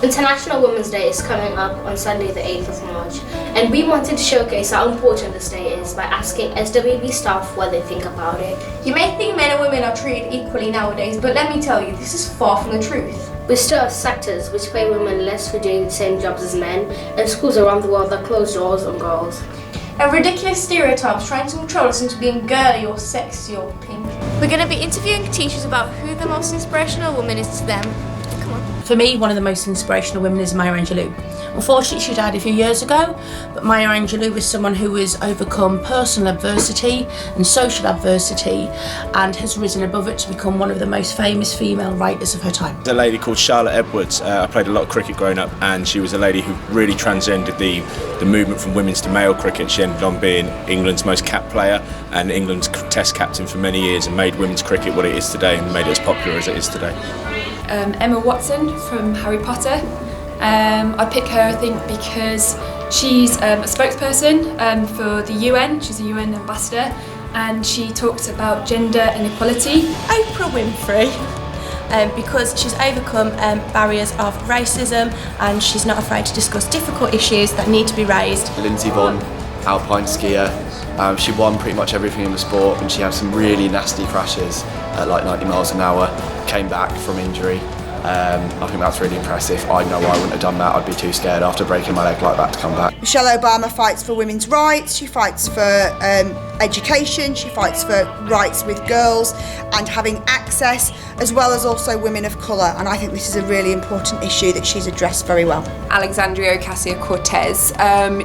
International Women's Day is coming up on Sunday the 8th of March, and we wanted to showcase how important this day is by asking SWB staff what they think about it. You may think men and women are treated equally nowadays, but let me tell you, this is far from the truth. We still have sectors which pay women less for doing the same jobs as men, and schools around the world that close doors on girls. And ridiculous stereotypes trying to control us into being girly or sexy or pink. We're going to be interviewing teachers about who the most inspirational woman is to them. Come on. For me, one of the most inspirational women is Maya Angelou. Unfortunately, she died a few years ago, but Maya Angelou was someone who has overcome personal adversity and social adversity and has risen above it to become one of the most famous female writers of her time. There's a lady called Charlotte Edwards. I played a lot of cricket growing up, and she was a lady who really transcended the movement from women's to male cricket. She ended on being England's most capped player and England's test captain for many years, and made women's cricket what it is today and made it as popular as it is today. Emma Watson from Harry Potter. I pick her, I think, because she's a spokesperson for the UN. She's a UN ambassador, and she talks about gender inequality. Oprah Winfrey, because she's overcome barriers of racism and she's not afraid to discuss difficult issues that need to be raised. Lindsay Vonn, alpine skier. She won pretty much everything in the sport, and she had some really nasty crashes at like 90 miles an hour, came back from injury. I think that's really impressive. I know I wouldn't have done that. I'd be too scared after breaking my leg like that to come back. Michelle Obama fights for women's rights, she fights for education, she fights for rights with girls and having access, as well as also women of colour, and I think this is a really important issue that she's addressed very well. Alexandria Ocasio-Cortez.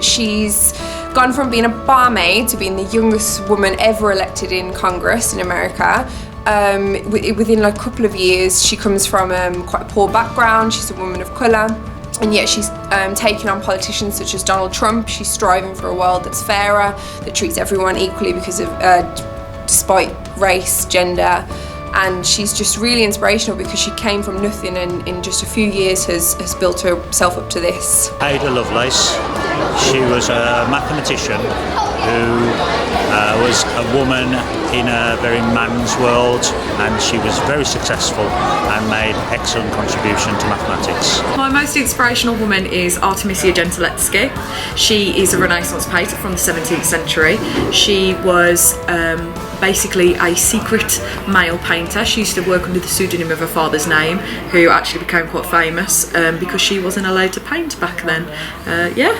She's gone from being a barmaid to being the youngest woman ever elected in Congress in America. Within like a couple of years, she comes from quite a poor background. She's a woman of colour, and yet she's taken on politicians such as Donald Trump. She's striving for a world that's fairer, that treats everyone equally because of despite race, gender, and she's just really inspirational because she came from nothing and in just a few years has built herself up to this. Ada Lovelace, she was a mathematician who was a woman in a very man's world, and she was very successful and made excellent contribution to mathematics. My most inspirational woman is Artemisia Gentileschi. She is a Renaissance painter from the 17th century. She was basically a secret male painter. She used to work under the pseudonym of her father's name, who actually became quite famous because she wasn't allowed to paint back then.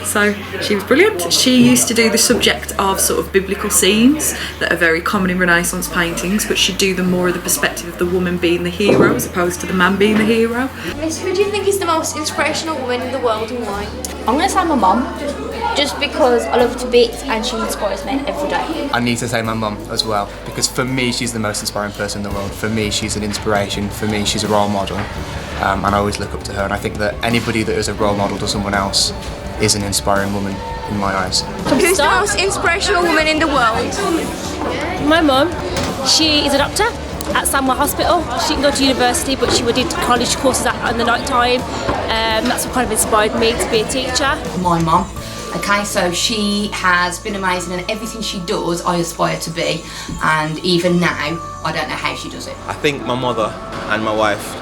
So she was brilliant. She used to do the subject of sort of biblical scenes that are very common in Renaissance paintings, but she'd do them more of the perspective of the woman being the hero as opposed to the man being the hero. Miss, who do you think is the most inspirational woman in the world and why? I'm going to say my mum, just because I love her to bits and she inspires me every day. I need to say my mum as well, because for me she's the most inspiring person in the world. For me she's an inspiration, for me she's a role model, and I always look up to her, and I think that anybody that is a role model to someone else is an inspiring woman in my eyes. Who's the most inspirational woman in the world? My mum, she is a doctor at Samwell Hospital. She didn't go to university, but she did college courses in the night time. That's what kind of inspired me to be a teacher. My mum. Okay, so she has been amazing, and everything she does I aspire to be, and even now I don't know how she does it. I think my mother and my wife,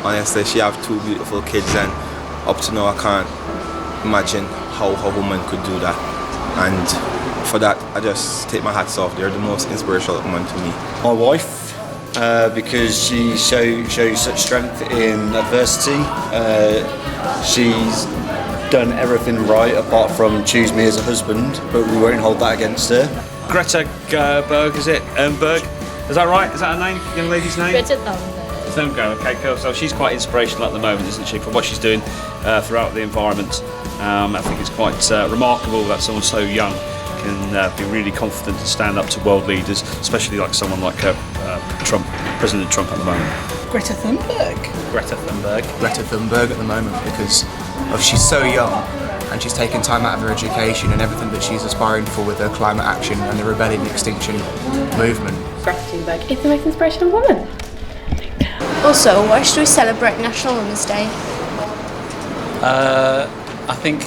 honestly, she have two beautiful kids, and up to now I can't imagine how a woman could do that, and for that I just take my hats off. They're the most inspirational woman to me. My wife, because she shows such strength in adversity. She's done everything right apart from choose me as a husband, but we won't hold that against her. Greta Berg, is it? Berg? Is that right? Is that her name? Young lady's name? Greta Thunberg. Thunberg, okay, cool. So she's quite inspirational at the moment, isn't she, for what she's doing throughout the environment. I think it's quite remarkable that someone so young can be really confident to stand up to world leaders, especially like someone like Trump, President Trump at the moment. Greta Thunberg. Greta Thunberg. Greta Thunberg at the moment, because she's so young and she's taken time out of her education and everything that she's aspiring for with her climate action and the rebellion extinction movement. Greta Thunberg is the most inspirational woman. Also, why should we celebrate National Women's Day? I think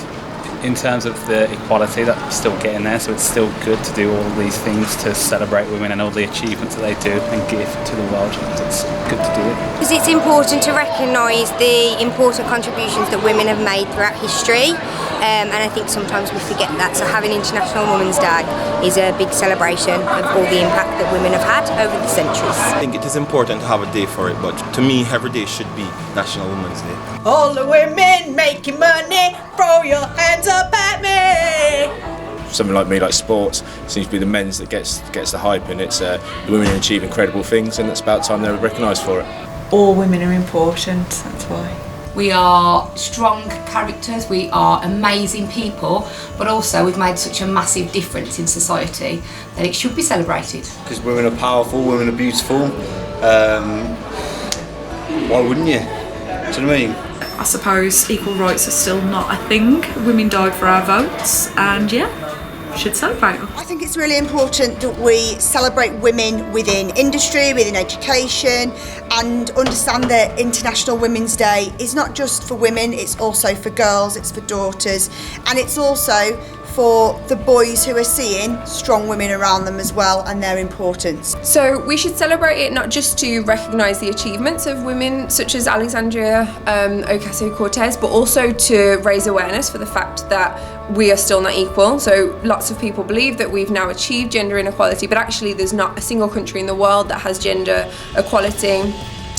in terms of the equality, that's still getting there, so it's still good to do all these things to celebrate women and all the achievements that they do and give to the world. It's good to do it. Because it's important to recognise the important contributions that women have made throughout history, and I think sometimes we forget that, so having International Women's Day is a big celebration of all the impact that women have had over the centuries. I think it is important to have a day for it, but to me every day should be National Women's Day. All the women making money, throw your hands up at me. Something like me, like sports, seems to be the men's that gets the hype, and it's the women who achieve incredible things, and it's about time they're recognised for it. All women are important, that's why. We are strong characters, we are amazing people, but also we've made such a massive difference in society that it should be celebrated. Because women are powerful, women are beautiful. Why wouldn't you? Do you know what I mean? I suppose equal rights are still not a thing. Women died for our votes, and we should celebrate them. I think it's really important that we celebrate women within industry, within education, and understand that International Women's Day is not just for women, it's also for girls, it's for daughters, and it's also for the boys who are seeing strong women around them as well, and their importance. So we should celebrate it not just to recognise the achievements of women such as Alexandria Ocasio-Cortez, but also to raise awareness for the fact that we are still not equal. So lots of people believe that we've now achieved gender inequality, but actually there's not a single country in the world that has gender equality.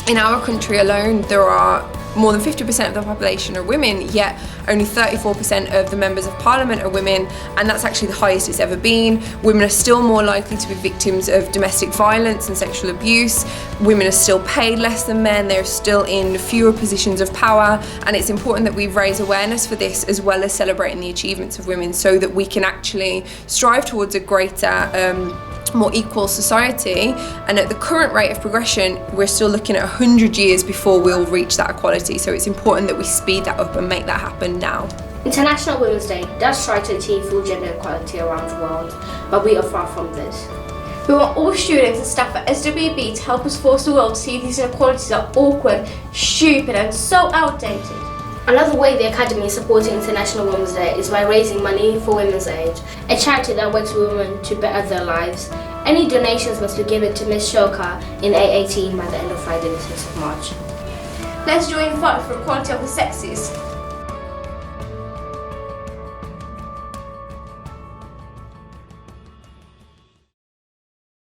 In our country alone, there are more than 50% of the population are women, yet only 34% of the members of parliament are women, and that's actually the highest it's ever been. Women are still more likely to be victims of domestic violence and sexual abuse. Women are still paid less than men, they're still in fewer positions of power, and it's important that we raise awareness for this as well as celebrating the achievements of women so that we can actually strive towards a greater more equal society. And at the current rate of progression, we're still looking at 100 years before we'll reach that equality, so it's important that we speed that up and make that happen now. International Women's Day does try to achieve full gender equality around the world, but we are far from this. We want all students and staff at SWB to help us force the world to see these inequalities are awkward, stupid and so outdated. Another way the Academy is supporting International Women's Day is by raising money for Women's Aid, a charity that works with women to better their lives. Any donations must be given to Ms. Shoka in A18 by the end of Friday the 6th of March. Let's join the fight for equality of the sexes.